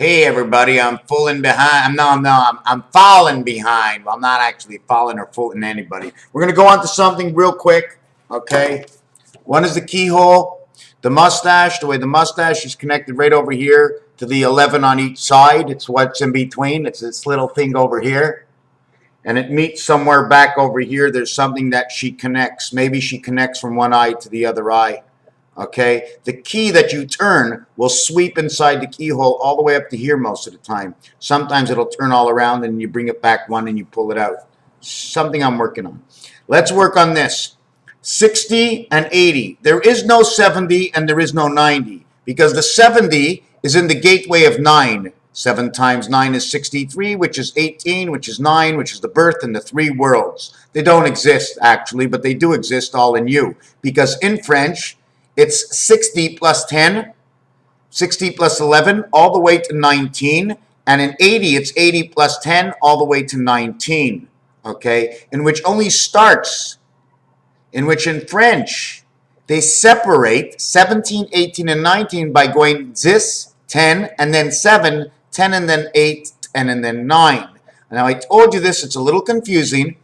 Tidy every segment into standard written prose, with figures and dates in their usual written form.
Hey everybody, I'm falling behind. I'm falling behind. Well, I'm not actually falling or fooling anybody. We're gonna go on to something real quick, okay? One is the keyhole, the mustache. The way the mustache is connected right over here to the 11 on each side. It's what's in between. It's this little thing over here, and it meets somewhere back over here. There's something that she connects. Maybe she connects from one eye to the other eye. Okay, the key that you turn will sweep inside the keyhole all the way up to here most of the time. Sometimes it'll turn all around and you bring it back one and you pull it out. Something I'm working on. Let's work on this. 60 and 80. There is no 70 and there is no 90 because the 70 is in the gateway of 9. 7 times 9 is 63, which is 18, which is 9, which is the birth and the 3 worlds. They don't exist actually, but they do exist all in you because in French, it's 60 plus 10, 60 plus 11, all the way to 19. And in 80, it's 80 plus 10, all the way to 19. Okay? In which only starts, in which in French, they separate 17, 18, and 19 by going this, 10, and then 7, 10, and then 8, and then 9. Now, I told you this, it's a little confusing.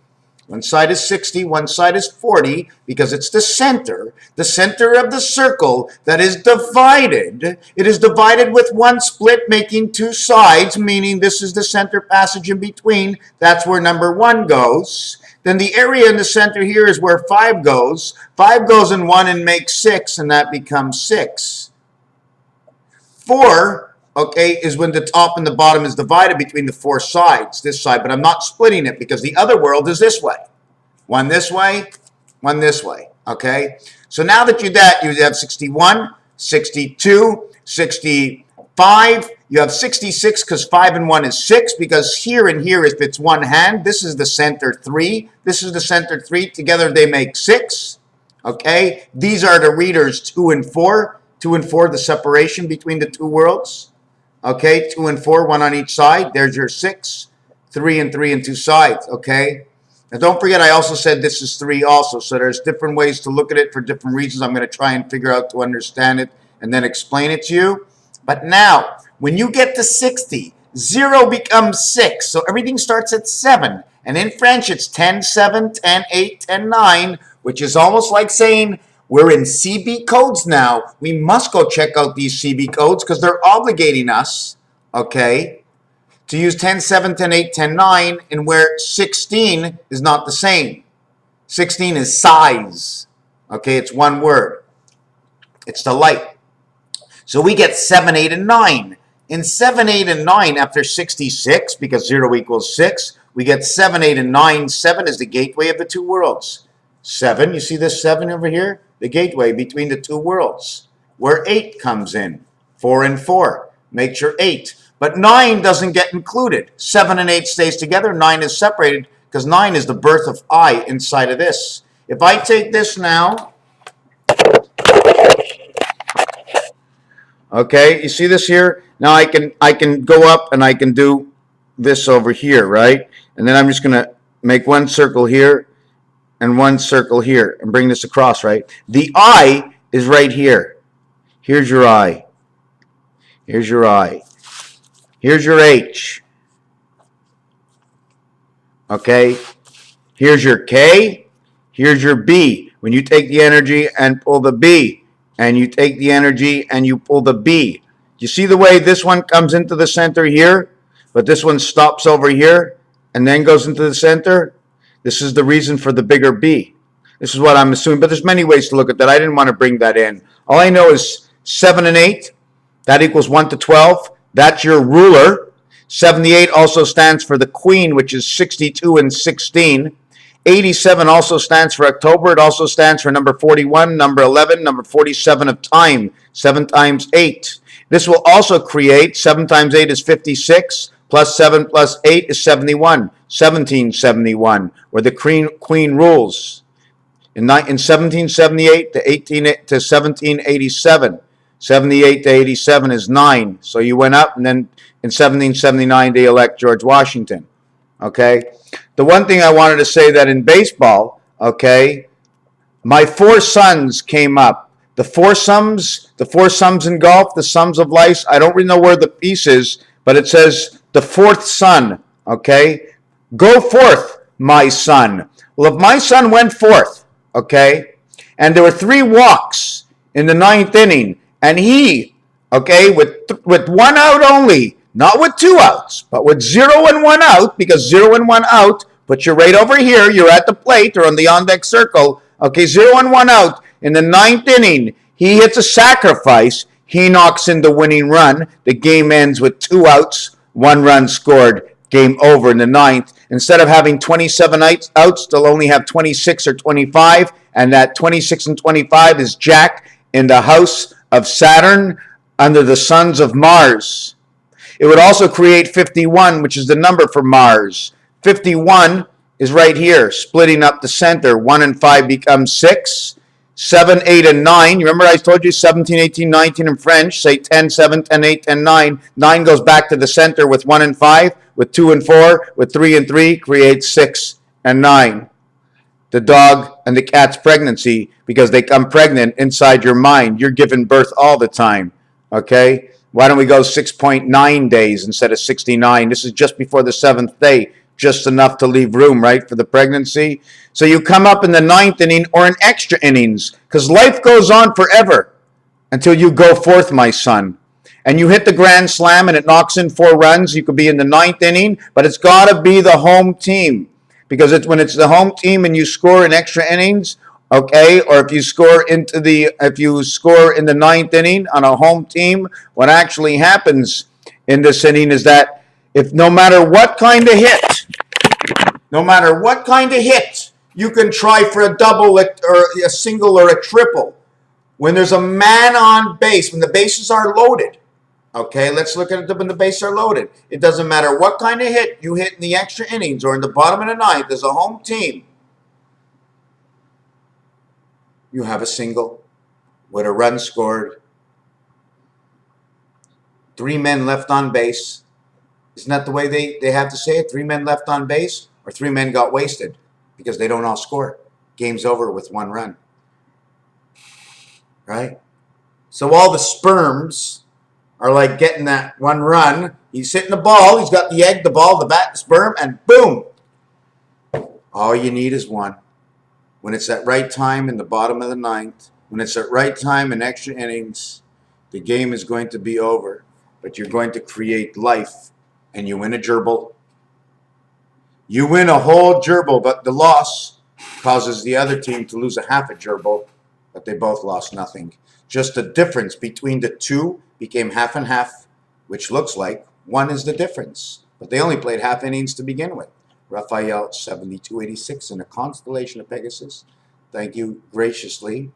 One side is 60, one side is 40, because it's the center of the circle that is divided. It is divided with one split, making 2 sides, meaning this is the center passage in between. That's where number 1 goes. Then the area in the center here is where 5 goes. 5 goes in 1 and makes 6, and that becomes 6. 4, okay, is when the top and the bottom is divided between the 4 sides, this side, but I'm not splitting it because the other world is this way. One this way, one this way, okay? So now that you have 61, 62, 65, you have 66 because 5 and 1 is 6 because here and here, if it's one hand, this is the center 3, this is the center 3, together they make 6, okay? These are the readers 2 and 4, 2 and 4, the separation between the 2 worlds. Okay, 2 and 4, 1 on each side. There's your 6. 3 and 3 and 2 sides. Okay. Now don't forget, I also said this is 3 also. So there's different ways to look at it for different reasons. I'm going to try and figure out to understand it and then explain it to you. But now, when you get to 60, 0 becomes 6. So everything starts at 7. And in French, it's 10, 7, 10, 8, 10, 9, which is almost like saying, we're in CB codes now. We must go check out these CB codes because they're obligating us, okay, to use 10, 7, 10, 8, 10, 9, and where 16 is not the same. 16 is size, okay, it's one word. It's the light. So we get 7, 8, and 9. In 7, 8, and 9, after 66, because 0 equals 6, we get 7, 8, and 9. 7 is the gateway of the 2 worlds. 7, you see this 7 over here? The gateway between the 2 worlds, where 8 comes in. 4 and 4 makes your 8. But 9 doesn't get included. 7 and 8 stays together. 9 is separated because 9 is the birth of I inside of this. If I take this now, okay, you see this here? Now I can go up and I can do this over here, right? And then I'm just going to make one circle here and one circle here and bring this across, right? The I is right here. Here's your I. Here's your I. Here's your H. Okay? Here's your K. Here's your B. When you take the energy and pull the B, and you take the energy and you pull the B. You see the way this one comes into the center here, but this one stops over here and then goes into the center? This is the reason for the bigger B. This is what I'm assuming, but there's many ways to look at that. I didn't want to bring that in. All I know is 7 and 8, that equals 1 to 12. That's your ruler. 78 also stands for the queen, which is 62 and 16. 87 also stands for October. It also stands for number 41, number 11, number 47 of time, 7 times 8. This will also create, 7 times 8 is 56, plus 7 plus 8 is 71, 1771, where the queen rules. In 1778 to 1787, 78 to 87 is 9. So you went up, and then in 1779 they elect George Washington. Okay? The one thing I wanted to say that in baseball, okay, my 4 sons came up the four sums in golf, the sums of life. I don't really know where the piece is, but it says the fourth son, okay? Go forth, my son. Well, if my son went forth, okay, and there were 3 walks in the 9th inning, and he, okay, with 1 out only, not with 2 outs, but with 0 and 1 out, because 0 and 1 out, put you right over here, you're at the plate or on the on-deck circle, okay, 0 and 1 out. In the 9th inning, he hits a sacrifice. He knocks in the winning run. The game ends with 2 outs, 1 run scored. Game over in the 9th. Instead of having 27 outs, they'll only have 26 or 25. And that 26 and 25 is Jack in the house of Saturn under the sons of Mars. It would also create 51, which is the number for Mars. 51 is right here, splitting up the center. 1 and 5 becomes 6. 7, 8, and 9. You remember I told you 17, 18, 19 in French. Say 10, 7, 10, 8, 10, 9. 9 goes back to the center with 1 and 5, with 2 and 4, with 3 and 3, creates 6 and 9. The dog and the cat's pregnancy, because they come pregnant inside your mind. You're giving birth all the time, okay? Why don't we go 6.9 days instead of 69? This is just before the 7th day. Just enough to leave room, right, for the pregnancy. So you come up in the 9th inning or in extra innings, because life goes on forever until you go forth, my son. And you hit the grand slam and it knocks in 4 runs. You could be in the 9th inning, but it's got to be the home team, because it's when it's the home team and you score in extra innings, okay, or if you score in the 9th inning on a home team, what actually happens in this inning is that if no matter what kind of hit, you can try for a double or a single or a triple. When there's a man on base, when the bases are loaded, okay, let's look at it when the bases are loaded. It doesn't matter what kind of hit you hit in the extra innings or in the bottom of the 9th, there's a home team. You have a single with a run scored, 3 men left on base. Isn't that the way they have to say it? 3 men left on base, or 3 men got wasted because they don't all score. Game's over with 1 run. Right? So all the sperms are like getting that 1 run. He's hitting the ball. He's got the egg, the ball, the bat, the sperm, and boom. All you need is 1. When it's at right time in the bottom of the 9th, when it's at right time in extra innings, the game is going to be over. But you're going to create life. And you win a gerbil. You win a whole gerbil, but the loss causes the other team to lose a half a gerbil, but they both lost nothing. Just the difference between the 2 became half and half, which looks like 1 is the difference. But they only played half innings to begin with. Raphael, 7286 in the constellation of Pegasus. Thank you graciously,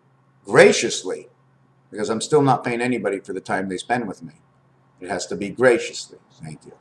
because I'm still not paying anybody for the time they spend with me. It has to be graciously. Thank you.